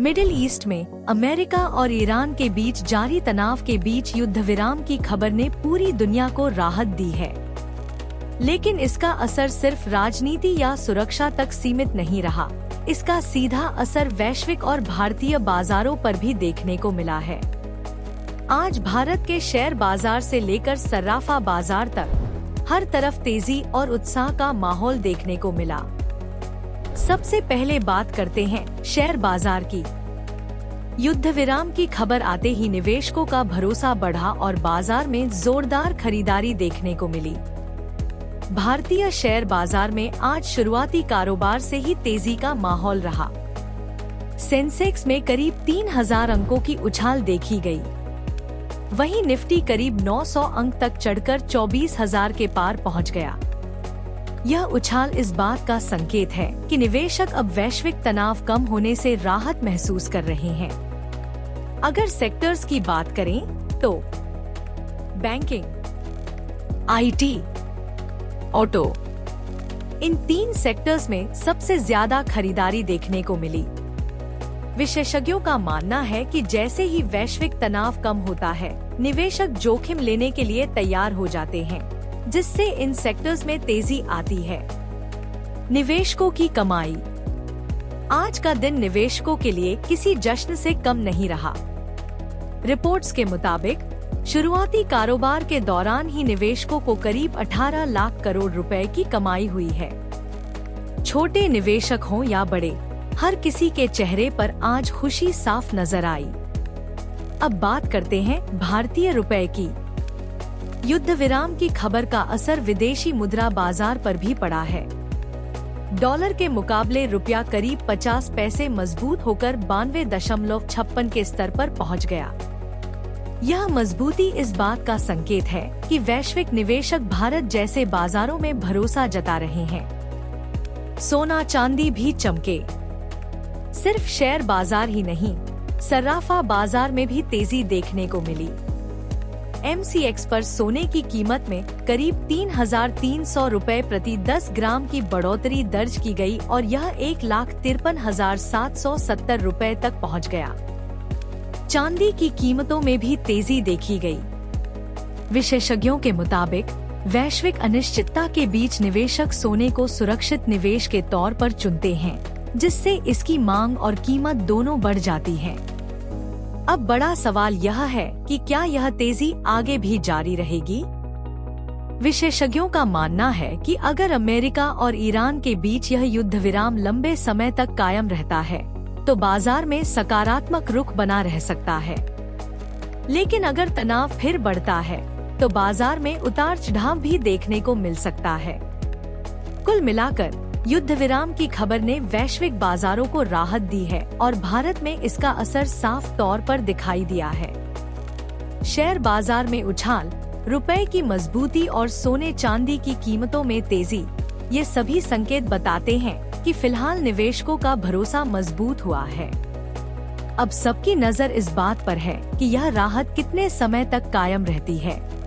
Middle east में America और Iran के बीच जारी तनाव के बीच युद्ध विराम की खबर ने पूरी दुनिया को राहत दी है। लेकिन इसका असर सिर्फ राजनीति या सुरक्षा तक सीमित नहीं रहा। इसका सीधा असर वैश्विक और भारतीय बाजारों पर भी देखने को मिला है। आज भारत के शेयर बाजार से लेकर सर्राफा बाजार तक हर तरफ तेजी और उत्साह का माहौल देखने को मिला। सबसे पहले बात करते हैं शेयर बाजार की। युद्ध विराम की खबर आते ही निवेशकों का भरोसा बढ़ा और बाजार में जोरदार खरीदारी देखने को मिली। भारतीय शेयर बाजार में आज शुरुआती कारोबार से ही तेजी का माहौल रहा। सेंसेक्स में करीब 3000 अंकों की उछाल देखी गई। वहीं निफ्टी करीब 900 अंक तक चढ़कर 24,000 के पार पहुंच गया। यह उछाल इस बात का संकेत है कि निवेशक अब वैश्विक तनाव कम होने से राहत महसूस कर रहे हैं। अगर सेक्टर्स की बात करें तो banking, IT, auto, in 3 sectors में सबसे ज्यादा खरीदारी देखने को मिली। विशेषज्ञों का मानना है कि जैसे ही वैश्विक तनाव कम होता है, निवेशक जोखिम लेने के लिए तैयार हो जाते हैं, जिससे इन सेक्टर्स में तेजी आती है। निवेशकों की कमाई। आज का दिन निवेशकों के लिए किसी जश्न से कम नहीं रहा। रिपोर्ट्स के मुताबिक शुरुआती कारोबार के दौरान ही निवेशकों को करीब 18 लाख करोड़ रुपए की कमाई हुई है। छोटे निवेशक हों या बड़े, हर किसी के चेहरे पर आज खुशी साफ नजर आई। अब बात करते हैं भारतीय रुपए की। युद्ध विराम की खबर का असर विदेशी मुद्रा बाजार पर भी पड़ा है। डॉलर के मुकाबले रुपया करीब 50 पैसे मजबूत होकर 92.56 के स्तर पर पहुंच गया। यह मजबूती इस बात का संकेत है कि वैश्विक निवेशक भारत जैसे बाजारों में भरोसा जता रहे हैं। सोना चांदी भी चमके। सिर्फ शेयर बाजार ही नहीं, सर्राफा बाजार में भी तेजी देखने को मिली। MCX पर सोने की कीमत में करीब 3,300 रुपए प्रति 10 ग्राम की बढ़ोतरी दर्ज की गई और यह 1,53,770 रुपए तक पहुंच गया। चांदी की कीमतों में भी तेजी देखी गई। विशेषज्ञों के मुताबिक वैश्विक अनिश्चितता के बीच निवेशक सोने को सुरक्षित निवेश के तौर पर चुनते हैं, जिससे इसकी मांग और कीमत दोनों बढ़ जाती है। अब बड़ा सवाल यह है कि क्या यह तेजी आगे भी जारी रहेगी? विशेषज्ञों का मानना है कि अगर अमेरिका और ईरान के बीच यह युद्ध विराम लंबे समय तक कायम रहता है, तो बाजार में सकारात्मक रुख बना रह सकता है। लेकिन अगर तनाव फिर बढ़ता है, तो बाजार में उतार चढ़ाव भी देखने को मिल सकता है। कुल मिलाकर युद्ध विराम की खबर ने वैश्विक बाजारों को राहत दी है और भारत में इसका असर साफ तौर पर दिखाई दिया है। शेयर बाजार में उछाल, रुपए की मजबूती और सोने चांदी की कीमतों में तेजी, ये सभी संकेत बताते हैं कि फिलहाल निवेशकों का भरोसा मजबूत हुआ है। अब सबकी नजर इस बात पर है कि यह राहत कितने समय तक कायम रहती है।